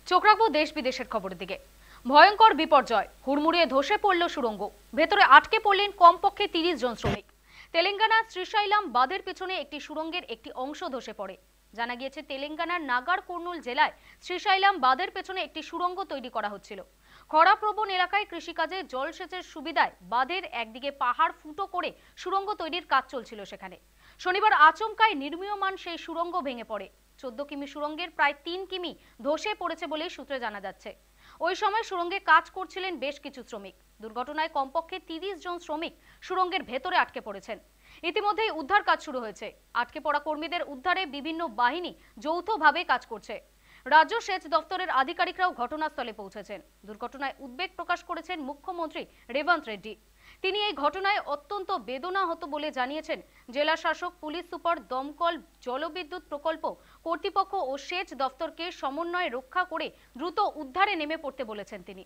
চোখ রাখবো দেশ বিদেশের খবরের দিকে। ভয়ঙ্কর বিপর্যয়, হুড়মুড়িয়ে ধসে পড়ল সুড়ঙ্গ, ভেতরে আটকে পড়লেন কমপক্ষে 30 জন শ্রমিক। তেলেঙ্গানার শ্রীশাইলাম বাঁধের পেছনে একটি সুড়ঙ্গের একটি অংশ ধসে পড়ে। জানা গিয়েছে তেলেঙ্গানার নাগার কুর্নুল জেলায় শ্রীশাইলাম বাঁধের পেছনে একটি সুড়ঙ্গ তৈরি করা হচ্ছিল। খরাপ্রবণ এলাকায় কৃষিকাজে জলসেচের সুবিধায় বাঁধের একদিকে পাহাড় ফুটো করে সুড়ঙ্গ তৈরির কাজ চলছিল সেখানে। শনিবার আচমকায় নির্মীয়মান সেই সুড়ঙ্গ ভেঙে পড়ে। 14 কিমি সুড়ঙ্গের প্রায় 3 কিমি ধসে পড়েছে বলেই সূত্রে জানা যাচ্ছে। ওই সময় সুড়ঙ্গে কাজ করছিলেন বেশ কিছু শ্রমিক। দুর্ঘটনায় কমপক্ষে 30 জন শ্রমিক সুড়ঙ্গের ভেতরে আটকে পড়েছেন। ইতিমধ্যেই উদ্ধার কাজ শুরু হয়েছে। আটকে পড়া কর্মীদের উদ্ধারে বিভিন্ন বাহিনী যৌথভাবে কাজ করছে। রাজ্য সেচ দপ্তরের আধিকারিকরাও ঘটনাস্থলে পৌঁছেছেন। দুর্ঘটনায় উদ্বেগ প্রকাশ করেছেন মুখ্যমন্ত্রী রেবন্ত রেড্ডি। তিনি এই ঘটনায় অত্যন্ত বেদনাহত বলে জানিয়েছেন জেলা শাসক, পুলিশ সুপার, দমকল, জলবিদ্যুৎ প্রকল্প কর্তৃপক্ষ ও সেচ দপ্তরকে সমন্বয়ে রক্ষা করে দ্রুত উদ্ধারে নেমে পড়তে বলেছেন তিনি।